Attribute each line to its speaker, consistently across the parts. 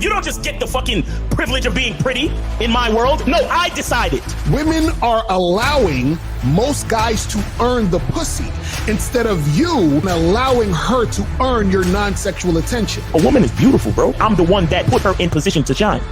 Speaker 1: You don't just get the fucking privilege of being pretty in my world. No, I decided.
Speaker 2: Women are allowing most guys to earn the pussy instead of you allowing her to earn your non-sexual attention.
Speaker 1: A woman is beautiful, bro. I'm the one that put her in position to shine.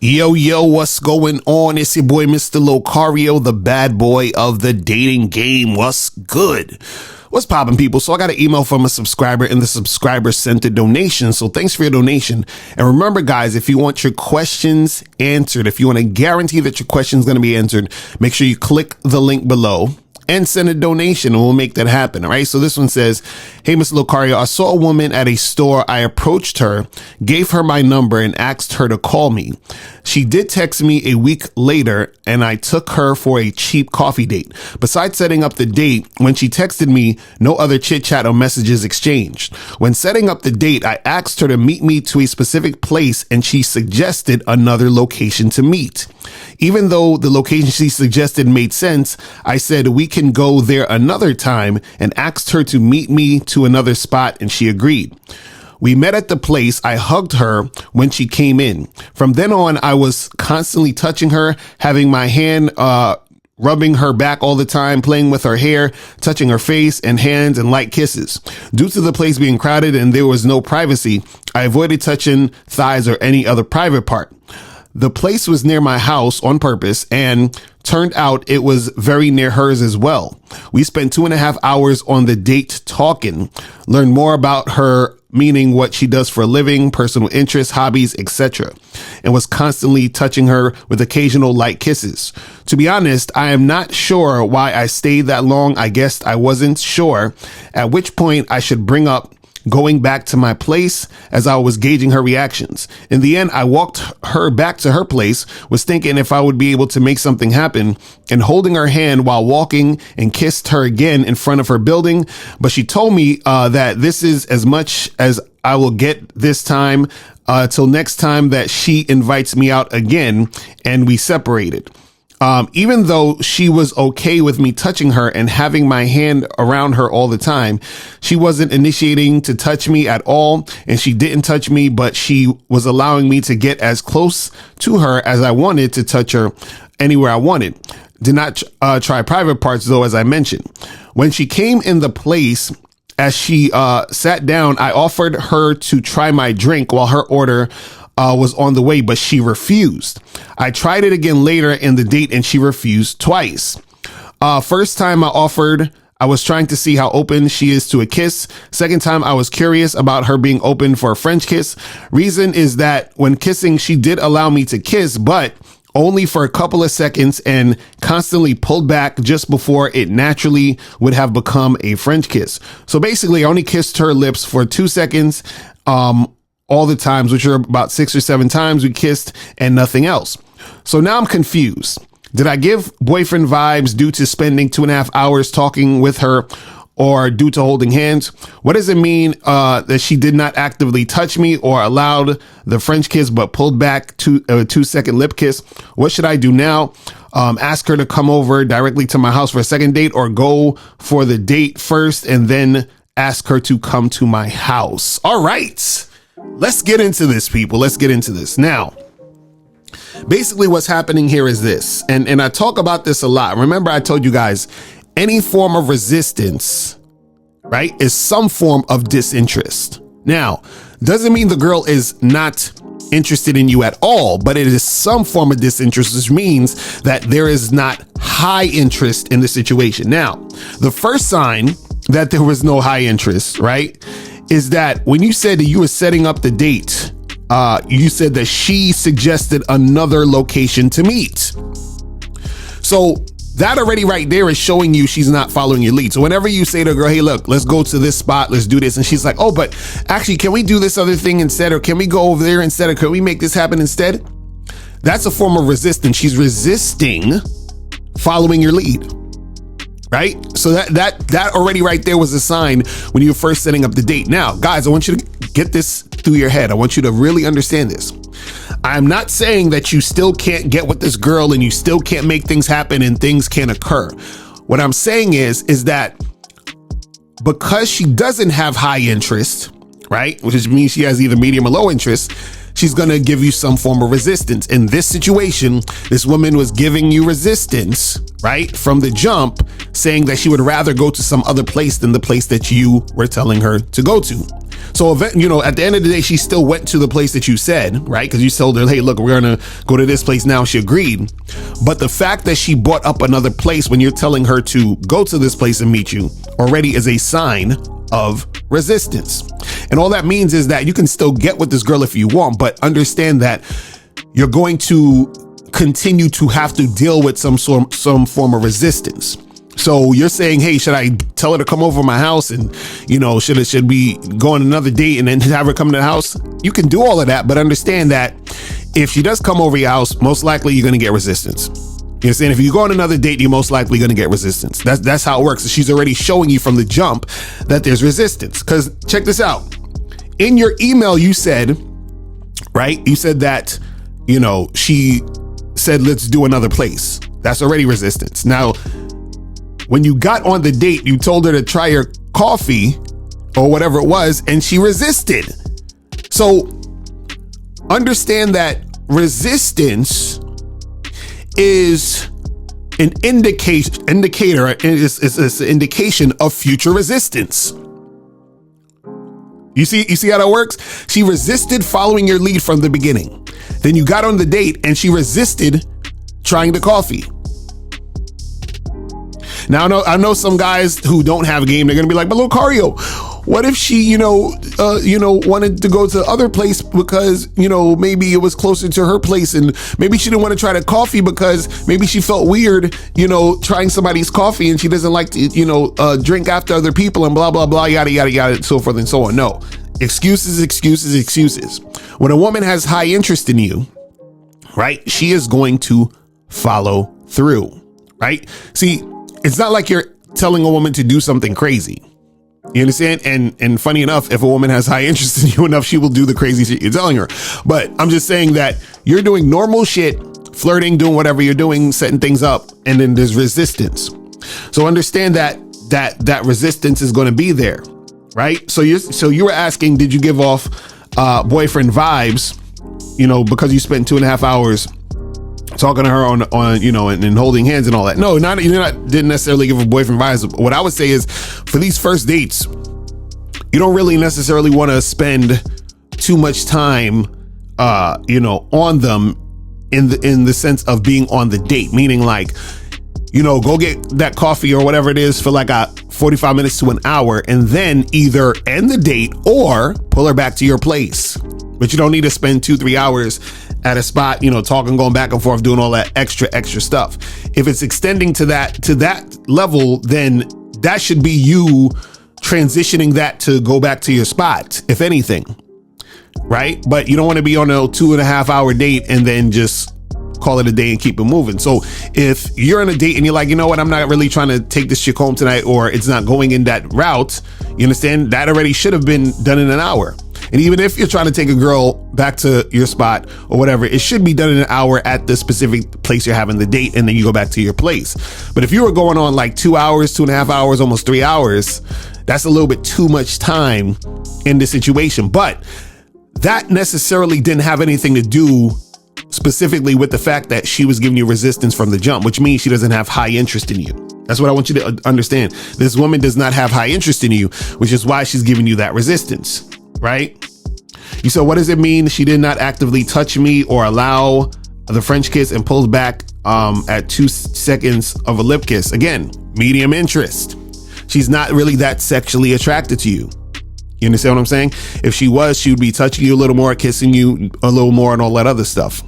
Speaker 3: Yo, what's going on? It's your boy, Mr. Locario, the bad boy of the dating game. What's good? What's poppin', people? So I got an email from a subscriber and the subscriber sent a donation. So thanks for your donation. And remember, guys, if you want your questions answered, if you want to guarantee that your question is going to be answered, make sure you click the link below and send a donation and we'll make that happen. All right. So this one says, hey, Mr. Locario, I saw a woman at a store. I approached her, gave her my number and asked her to call me. She did text me a week later and I took her for a cheap coffee date. Besides setting up the date, when she texted me, no other chit chat or messages exchanged. When setting up the date, I asked her to meet me to a specific place and she suggested another location to meet. Even though the location she suggested made sense, I said we can go there another time and asked her to meet me to another spot and she agreed. We met at the place. I hugged her when she came in. From then on, I was constantly touching her, having my hand rubbing her back all the time, playing with her hair, touching her face and hands and light kisses. Due to the place being crowded and there was no privacy, I avoided touching thighs or any other private part. The place was near my house on purpose and turned out it was very near hers as well. We spent 2.5 hours on the date talking, learned more about her, meaning what she does for a living, personal interests, hobbies, etc., and was constantly touching her with occasional light kisses. To be honest, I am not sure why I stayed that long. I guess I wasn't sure at which point I should bring up going back to my place as I was gauging her reactions. In the end, I walked her back to her place, was thinking if I would be able to make something happen, and holding her hand while walking and kissed her again in front of her building. But she told me that this is as much as I will get this time till next time that she invites me out again, and we separated. Even though she was okay with me touching her and having my hand around her all the time, she wasn't initiating to touch me at all. And she didn't touch me, but she was allowing me to get as close to her as I wanted to touch her anywhere I wanted. Did not try private parts, though, as I mentioned. When she came in the place, as she sat down, I offered her to try my drink while her order was on the way, but she refused. I tried it again later in the date and she refused twice. First time I offered, I was trying to see how open she is to a kiss. Second time, I was curious about her being open for a French kiss. Reason is that when kissing, she did allow me to kiss, but only for a couple of seconds and constantly pulled back just before it naturally would have become a French kiss. So basically, I only kissed her lips for 2 seconds. All the times, which are about 6 or 7 times we kissed and nothing else. So now I'm confused. Did I give boyfriend vibes due to spending 2.5 hours talking with her or due to holding hands? What does it mean that she did not actively touch me or allowed the French kiss but pulled back to a 2-second lip kiss? What should I do now? Ask her to come over directly to my house for a second date or go for the date first and then ask her to come to my house? All right. Let's get into this, people. Let's get into this. Now, basically what's happening here is this, and I talk about this a lot. Remember, I told you guys, any form of resistance, right, is some form of disinterest. Now, doesn't mean the girl is not interested in you at all, but it is some form of disinterest, which means that there is not high interest in the situation. Now, the first sign that there was no high interest, right, is that when you said that you were setting up the date, you said that she suggested another location to meet. So that already right there is showing you she's not following your lead. So whenever you say to a girl, hey, look, let's go to this spot, let's do this. And she's like, oh, but actually, can we do this other thing instead? Or can we go over there instead? Or can we make this happen instead? That's a form of resistance. She's resisting following your lead. right? So that already right there was a sign when you were first setting up the date. Now, guys, I want you to get this through your head. I want you to really understand this. I'm not saying that you still can't get with this girl and you still can't make things happen and things can't occur. What I'm saying is that because she doesn't have high interest, right, which means she has either medium or low interest, she's going to give you some form of resistance. In this situation, this woman was giving you resistance, right, from the jump, saying that she would rather go to some other place than the place that you were telling her to go to. So, you know, at the end of the day, she still went to the place that you said, right? Because you told her, hey, look, we're going to go to this place now. She agreed. But the fact that she brought up another place when you're telling her to go to this place and meet you already is a sign of resistance. And all that means is that you can still get with this girl if you want, but understand that you're going to continue to have to deal with some form of resistance. So you're saying, hey, should I tell her to come over to my house and, you know, should we go on another date and then have her come to the house? You can do all of that, but understand that if she does come over your house, most likely you're going to get resistance. You understand? If you go on another date, you're most likely going to get resistance. That's how it works. She's already showing you from the jump that there's resistance. Because check this out. In your email, you said, right? You said that, you know, she said, let's do another place. That's already resistance. Now, when you got on the date, you told her to try your coffee or whatever it was, and she resisted. So understand that resistance is an indicator. It's an indication of future resistance. You see how that works? She resisted following your lead from the beginning. Then you got on the date and she resisted trying the coffee. Now, I know some guys who don't have game. They're going to be like, but Locario, what if she, wanted to go to other place because, maybe it was closer to her place and maybe she didn't want to try the coffee because maybe she felt weird, trying somebody's coffee and she doesn't like to, drink after other people and blah, blah, blah, yada, yada, yada, so forth and so on. No, excuses. When a woman has high interest in you, right, she is going to follow through, right? See, it's not like you're telling a woman to do something crazy. You understand? And funny enough, if a woman has high interest in you enough, she will do the crazy shit you're telling her. But I'm just saying that you're doing normal shit, flirting, doing whatever you're doing, setting things up, and then there's resistance. So understand that resistance is going to be there, right? So you were asking, did you give off boyfriend vibes, because you spent 2.5 hours talking to her on and holding hands and all that? No, didn't necessarily give a boyfriend vibes. What I would say is, for these first dates, you don't really necessarily want to spend too much time, on them in the sense of being on the date, meaning like, go get that coffee or whatever it is for like 45 minutes to an hour, and then either end the date or pull her back to your place. But you don't need to spend 2-3 hours at a spot, talking, going back and forth, doing all that extra stuff. If it's extending to that level, then that should be you transitioning that to go back to your spot, if anything, right? But you don't want to be on a 2.5 hour date and then just call it a day and keep it moving. So if you're on a date and you're like, you know what, I'm not really trying to take this chick home tonight, or it's not going in that route, you understand? That already should have been done in an hour. And even if you're trying to take a girl back to your spot or whatever, it should be done in an hour at the specific place you're having the date, and then you go back to your place. But if you were going on like 2 hours, 2.5 hours, almost 3 hours, that's a little bit too much time in this situation. But that necessarily didn't have anything to do specifically with the fact that she was giving you resistance from the jump, which means she doesn't have high interest in you. That's what I want you to understand. This woman does not have high interest in you, which is why she's giving you that resistance. Right? You said, what does it mean? She did not actively touch me or allow the French kiss and pulls back at 2 seconds of a lip kiss. Again, medium interest. She's not really that sexually attracted to you. You understand what I'm saying? If she was, she would be touching you a little more, kissing you a little more, and all that other stuff.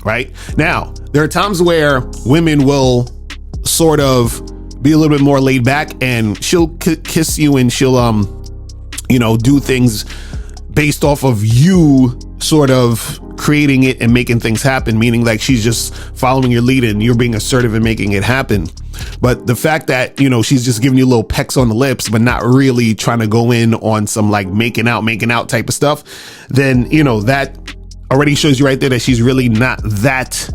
Speaker 3: Right? Now, there are times where women will sort of be a little bit more laid back, and she'll kiss you and she'll do things based off of you sort of creating it and making things happen, meaning like she's just following your lead and you're being assertive and making it happen. But the fact that, she's just giving you little pecks on the lips, but not really trying to go in on some like making out type of stuff, then, that already shows you right there that she's really not that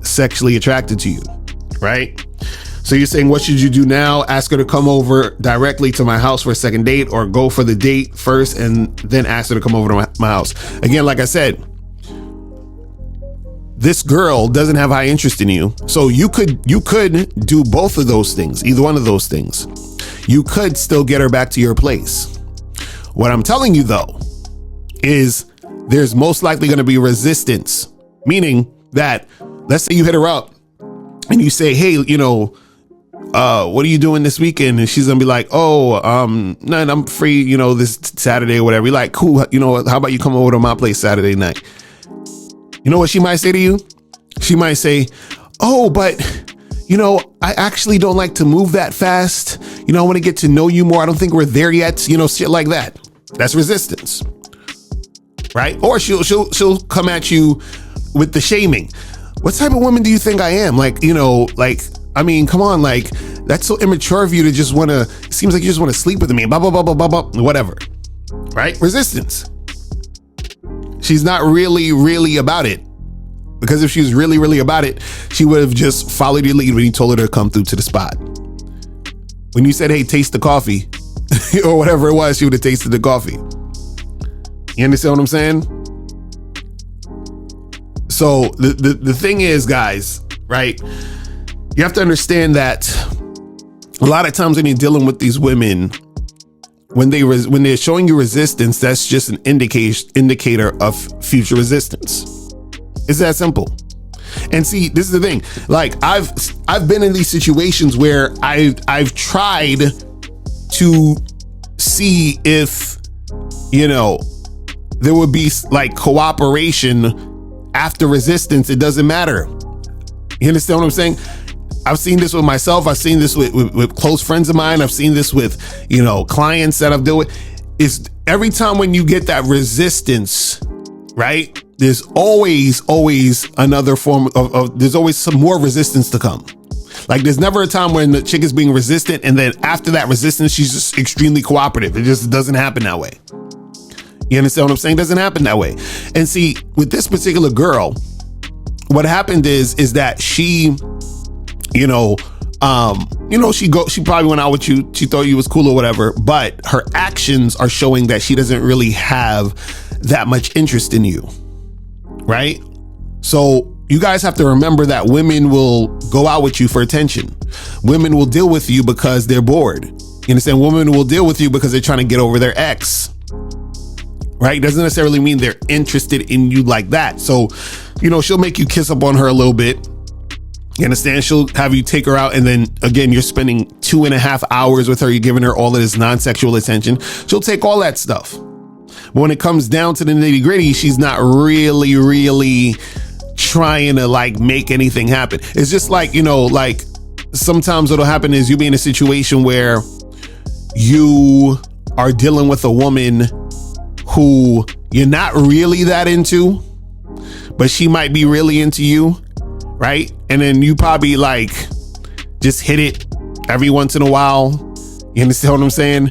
Speaker 3: sexually attracted to you, right? So you're saying, what should you do now? Ask her to come over directly to my house for a second date, or go for the date first and then ask her to come over to my house. Again, like I said, this girl doesn't have high interest in you. So you could do both of those things, either one of those things. You could still get her back to your place. What I'm telling you though, is there's most likely going to be resistance, meaning that let's say you hit her up and you say, hey, what are you doing this weekend? And she's gonna be like, oh, no, I'm free, this Saturday or whatever. You're like, cool, how about you come over to my place Saturday night? You know what she might say to you? She might say, oh, but I actually don't like to move that fast. I want to get to know you more. I don't think we're there yet. Shit like that. That's resistance, right? Or she'll come at you with the shaming. What type of woman do you think I am? Come on, that's so immature of you to just it seems like you just want to sleep with me, blah, blah, blah, blah, blah, blah, whatever, right? Resistance. She's not really about it, because if she was really about it, she would have just followed your lead when you told her to come through to the spot. When you said, hey, taste the coffee or whatever it was, she would have tasted the coffee. You understand what I'm saying? So the thing is, guys, right? You have to understand that a lot of times when you're dealing with these women, when they're showing you resistance, that's just an indicator of future resistance. It's that simple. And see, this is the thing. Like I've been in these situations where I've tried to see if there would be like cooperation after resistance. It doesn't matter. You understand what I'm saying? I've seen this with myself. I've seen this with close friends of mine. I've seen this with, clients that I've dealt with. Is every time when you get that resistance, right? There's always another form of there's always some more resistance to come. Like there's never a time when the chick is being resistant and then after that resistance, she's just extremely cooperative. It just doesn't happen that way. You understand what I'm saying? It doesn't happen that way. And see, with this particular girl, what happened is that she, she probably went out with you. She thought you was cool or whatever, but her actions are showing that she doesn't really have that much interest in you. Right? So you guys have to remember that women will go out with you for attention. Women will deal with you because they're bored. You understand? Women will deal with you because they're trying to get over their ex. Right? Doesn't necessarily mean they're interested in you like that. So, she'll make you kiss up on her a little bit. You understand? She'll have you take her out. And then again, you're spending 2.5 hours with her. You're giving her all of this non-sexual attention. She'll take all that stuff. But when it comes down to the nitty gritty, she's not really trying to make anything happen. It's just sometimes what'll happen is you'll be in a situation where you are dealing with a woman who you're not really that into, but she might be really into you, right? And then you probably just hit it every once in a while. You understand what I'm saying?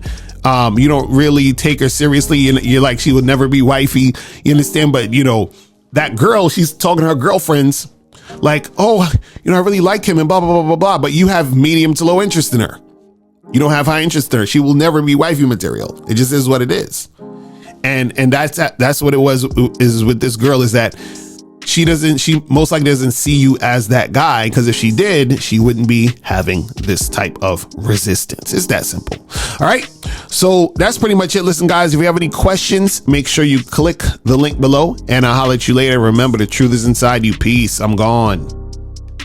Speaker 3: You don't really take her seriously. You're like, she would never be wifey. You understand? But that girl, she's talking to her girlfriends like, oh, I really like him and blah, blah, blah, blah, blah. But you have medium to low interest in her. You don't have high interest in her. She will never be wifey material. It just is what it is. And that's what it is with this girl, is that she most likely doesn't see you as that guy, because if she did, she wouldn't be having this type of resistance. It's that simple. All right. So that's pretty much it. Listen, guys, if you have any questions, make sure you click the link below and I'll holler at you later. Remember, the truth is inside you. Peace. I'm gone.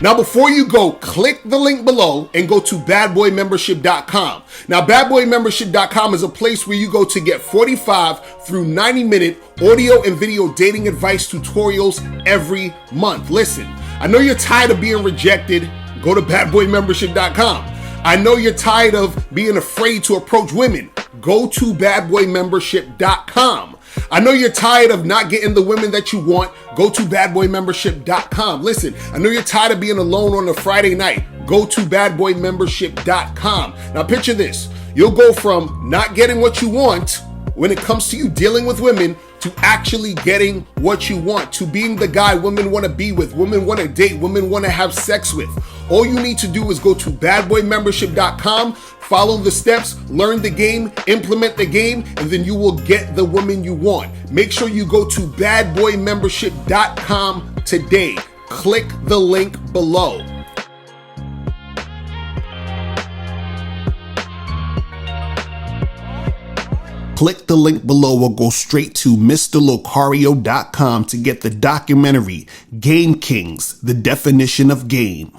Speaker 2: Now, before you go, click the link below and go to badboymembership.com. Now, badboymembership.com is a place where you go to get 45 through 90-minute audio and video dating advice tutorials every month. Listen, I know you're tired of being rejected. Go to badboymembership.com. I know you're tired of being afraid to approach women. Go to badboymembership.com. I know you're tired of not getting the women that you want. Go to badboymembership.com. Listen, I know you're tired of being alone on a Friday night. go to badboymembership.com. Now picture this. You'll go from not getting what you want when it comes to you dealing with women to actually getting what you want, to being the guy women want to be with, women want to date, women want to have sex with. All you need to do is go to badboymembership.com, follow the steps, learn the game, implement the game, and then you will get the woman you want. Make sure you go to badboymembership.com today. Click the link below.
Speaker 3: Click the link below or go straight to mr.locario.com to get the documentary Game Kings, The Definition of Game.